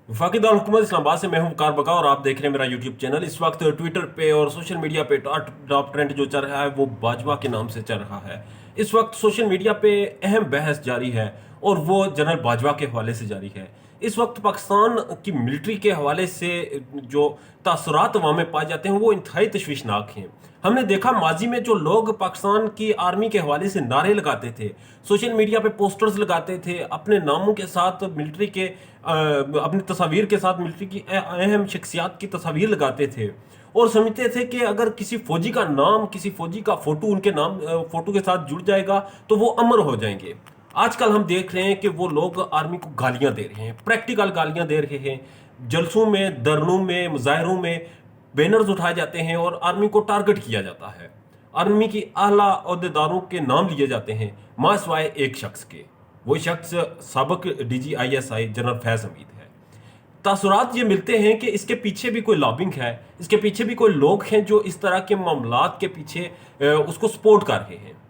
वफाकी दारुल हुकूमत इस्लामाबाद से मैं हूं वकार बका और आप देख रहे हैं मेरा यूट्यूब चैनल। इस वक्त ट्विटर पे और सोशल मीडिया पे टॉप ट्रेंड जो चल रहा है वो बाजवा के नाम से चल रहा है। इस वक्त सोशल मीडिया पे अहम बहस जारी है और वो जनरल बाजवा के हवाले से जारी है। इस वक्त पाकिस्तान की मिलिट्री के हवाले से जो तासुरात अवाम में पाए जाते हैं वो इंतहाई तशवीशनाक हैं। हमने देखा माजी में जो लोग पाकिस्तान की आर्मी के हवाले से नारे लगाते थे, सोशल मीडिया पे पोस्टर्स लगाते थे, अपने नामों के साथ मिलिट्री के अपनी तस्वीर के साथ मिलिट्री की अहम शख्सियात की तस्वीर लगाते थे और समझते थे कि अगर किसी फौजी का नाम, किसी फौजी का फोटो उनके नाम फोटो के साथ जुड़ जाएगा तो वो अमर हो जाएंगे। आजकल हम देख रहे हैं कि वो लोग आर्मी को गालियां दे रहे हैं, प्रैक्टिकल गालियां दे रहे हैं। जलसों में, धरनों में, मुजाहरों में बैनर्स उठाए जाते हैं और आर्मी को टारगेट किया जाता है। आर्मी की आला अहदेदारों के नाम लिए जाते हैं मां सिवाय एक शख्स के। वो शख्स साबिक DGISI जनरल फैज हमीद है। तासुरात ये मिलते हैं कि इसके पीछे भी कोई लॉबिंग है, इसके पीछे भी कोई लोग हैं जो इस तरह के मामलात के पीछे उसको सपोर्ट कर रहे हैं।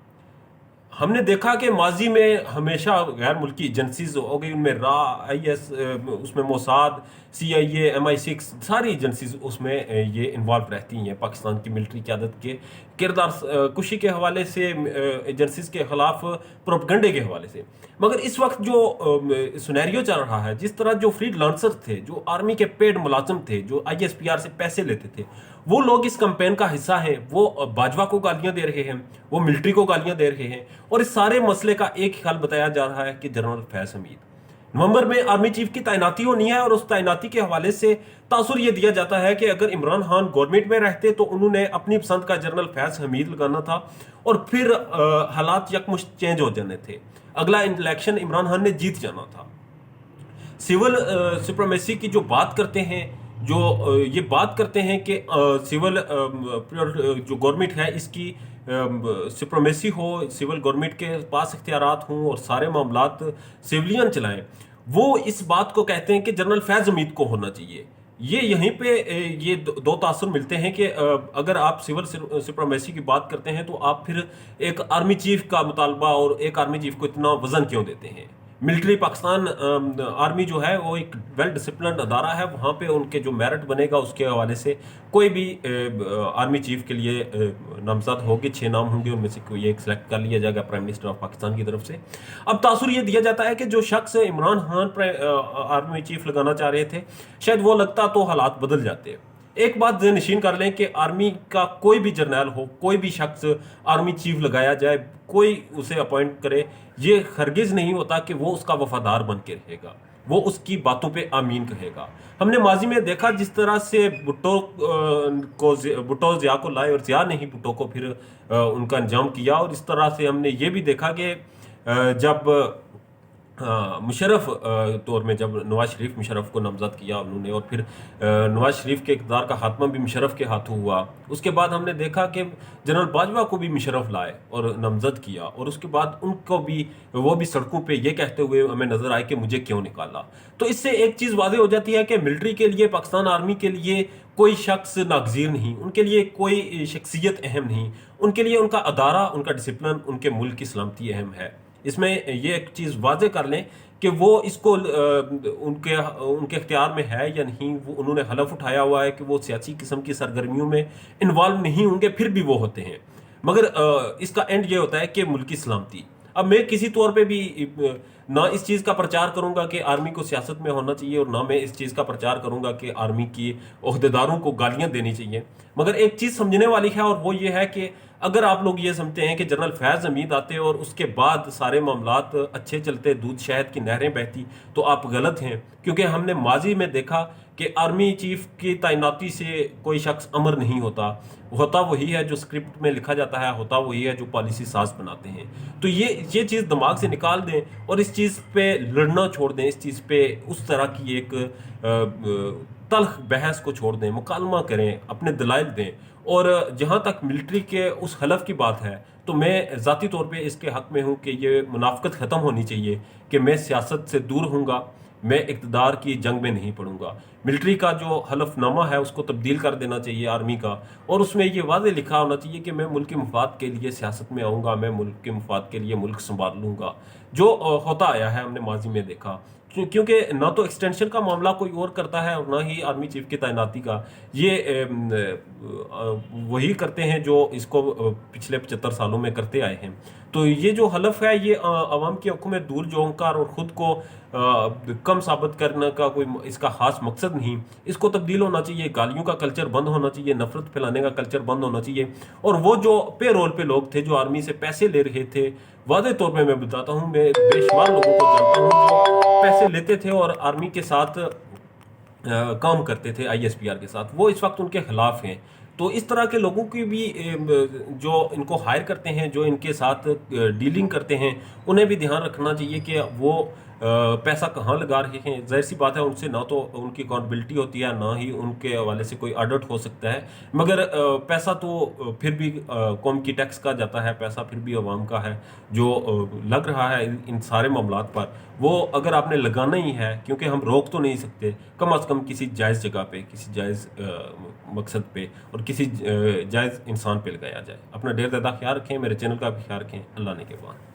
हमने देखा कि माजी में हमेशा गैर मुल्की एजेंसीज हो गई, उनमें रा, IS, उसमें मोसाद, CIA, MI6, सारी एजेंसीज उसमें ये इन्वॉल्व रहती हैं। पाकिस्तान की मिलिट्री क़यादत के किरदार कुशी के हवाले से, एजेंसीज के खिलाफ प्रोपगंडे के हवाले से। मगर इस वक्त जो सिनेरियो चल रहा है, जिस तरह जो फ्रीलांसर थे, जो आर्मी के पेड मुलाजिम थे, जो ISPR से पैसे लेते थे, वो लोग इस कैंपेन का हिस्सा हैं। वो बाजवा को गालियां दे रहे हैं, वो मिलिट्री को गालियां दे रहे हैं और इस सारे मसले का एक ही हल बताया जा रहा है कि जनरल फैज हमीद नवंबर में आर्मी चीफ की तैनाती होनी है और उस तैनाती के हवाले से तासुर यह दिया जाता है कि अगर इमरान खान गवर्नमेंट में रहते तो उन्होंने अपनी पसंद का जनरल फैज हमीद लगाना था और फिर हालात यकमुश्त चेंज हो जाने थे। अगला इलेक्शन इमरान खान ने जीत जाना था। सिविल सुप्रीमेसी की जो बात करते हैं, जो ये बात करते हैं कि सिविल जो गवर्नमेंट है इसकी सुप्रीमेसी हो, सिविल गवर्नमेंट के पास इख्तियारात हों और सारे मामलात सिविलियन चलाएं, वो इस बात को कहते हैं कि जनरल फैज हमीद को होना चाहिए। ये यहीं पे ये दो तासुर मिलते हैं कि अगर आप सिविल सुप्रीमेसी की बात करते हैं तो आप फिर एक आर्मी चीफ का मुतालबा और एक आर्मी चीफ को इतना वजन क्यों देते हैं। मिलिट्री पाकिस्तान आर्मी जो है वो एक वेल डिसिप्लिन अदारा है, वहाँ पे उनके जो मेरिट बनेगा उसके हवाले से कोई भी आर्मी चीफ के लिए नामजद होंगे, 6 नाम होंगे, उनमें से कोई एक सिलेक्ट कर लिया जाएगा प्राइम मिनिस्टर ऑफ पाकिस्तान की तरफ से। अब तासुर ये दिया जाता है कि जो शख्स इमरान खान आर्मी चीफ लगाना चाह रहे थे, शायद वो लगता तो हालात बदल जाते। एक बात नशीन कर लें कि आर्मी का कोई भी जर्नल हो, कोई भी शख्स आर्मी चीफ लगाया जाए, कोई उसे अपॉइंट करे, ये हरगिज नहीं होता कि वो उसका वफादार बन के रहेगा, वो उसकी बातों पे आमीन कहेगा। हमने माजी में देखा जिस तरह से भुट्टो जिया को लाए और जिया ने ही भुट्टो को फिर उनका अंजाम किया। और इस तरह से हमने ये भी देखा कि जब मुशर्रफ तौर में जब नवाज शरीफ मुशर्रफ को नामजद किया उन्होंने और फिर नवाज शरीफ के इक़्तिदार का खात्मा भी मुशर्रफ के हाथों हुआ। उसके बाद हमने देखा कि जनरल बाजवा को भी मुशर्रफ लाए और नामजद किया और उसके बाद उनको भी, वो भी सड़कों पे ये कहते हुए हमें नजर आए कि मुझे क्यों निकाला। तो इससे एक चीज़ वाज़ेह हो जाती है कि मिलिट्री के लिए, पाकिस्तान आर्मी के लिए कोई शख्स नागजीर नहीं, उनके लिए कोई शख्सियत अहम नहीं, उनके लिए उनका अदारा, उनका डिसिप्लिन, उनके मुल्क की सलामती अहम है। इसमें ये एक चीज़ वाजे कर लें कि वो इसको उनके उनके इख्तियार में है या नहीं। वो उन्होंने हलफ उठाया हुआ है कि वो सियासी किस्म की सरगर्मियों में इन्वॉल्व नहीं होंगे, फिर भी वो होते हैं। मगर इसका एंड ये होता है कि मुल्क की सलामती। अब मैं किसी तौर पे भी ना इस चीज़ का प्रचार करूंगा कि आर्मी को सियासत में होना चाहिए और ना मैं इस चीज़ का प्रचार करूंगा कि आर्मी की ओहदेदारों को गालियां देनी चाहिए। मगर एक चीज़ समझने वाली है और वो ये है कि अगर आप लोग ये समझते हैं कि जनरल फैज हमीद आते और उसके बाद सारे मामलात अच्छे चलते, दूध शहद की नहरें बहती, तो आप गलत हैं। क्योंकि हमने माजी में देखा कि आर्मी चीफ की तैनाती से कोई शख्स अमर नहीं होता, होता वही है जो स्क्रिप्ट में लिखा जाता है, होता वही है जो पॉलिसी साज बनाते हैं। तो ये चीज़ दिमाग से निकाल दें और इस चीज़ पे लड़ना छोड़ दें, इस चीज़ पे उस तरह की एक तल्ख बहस को छोड़ दें, मुकालमा करें, अपने दलाइल दें। और जहाँ तक मिलिट्री के उस हलफ की बात है तो मैं ज़ाती तौर पे इसके हक़ में हूँ कि ये मुनाफ़क़त ख़त्म होनी चाहिए कि मैं सियासत से दूर हूँगा, मैं इक़्तिदार की जंग में नहीं पड़ूंगा। मिलिट्री का जो हलफनामा है उसको तब्दील कर देना चाहिए आर्मी का, और उसमें ये वाज़े लिखा होना चाहिए कि मैं मुल्क के मफाद के लिए सियासत में आऊँगा, मैं मुल्क के मफाद के लिए मुल्क संभाल लूँगा। जो होता आया है, हमने माजी में देखा क्योंकि ना तो एक्सटेंशन का मामला कोई और करता है और ना ही आर्मी चीफ की तैनाती का। ये वही करते हैं जो इसको पिछले 75 सालों में करते आए हैं। तो ये जो हलफ है ये अवाम की आंखों में दूर जोंकार और खुद को कम साबित करने का कोई इसका खास मकसद नहीं। इसको तब्दील होना चाहिए, गालियों का कल्चर बंद होना चाहिए, नफरत फैलाने का कल्चर बंद होना चाहिए। और वो जो पे रोल पे लोग थे जो आर्मी से पैसे ले रहे थे, वादे तौर पे मैं बताता हूँ, मैं बेशुमार लोगों को जानता हूँ जो पैसे लेते थे और आर्मी के साथ काम करते थे, आईएसपीआर के साथ, वो इस वक्त उनके खिलाफ हैं। तो इस तरह के लोगों की भी जो इनको हायर करते हैं, जो इनके साथ डीलिंग करते हैं, उन्हें भी ध्यान रखना चाहिए कि वो पैसा कहाँ लगा रहे हैं। जाहिर सी बात है उनसे ना तो उनकी अकाउंटेबिलिटी होती है, ना ही उनके हवाले से कोई ऑडिट हो सकता है। मगर पैसा तो फिर भी कौम की टैक्स का जाता है, पैसा फिर भी अवाम का है जो लग रहा है इन सारे मामलात पर। वो अगर आपने लगाना ही है, क्योंकि हम रोक तो नहीं सकते, कम अज़ कम किसी जायज़ जगह पे, किसी जायज़ मकसद पे और किसी जायज़ इंसान पे लगाया जाए। अपना ढेर ज़्यादा ख्याल रखें, मेरे चैनल का भी ख्याल रखें। अल्लाह ने के बाद।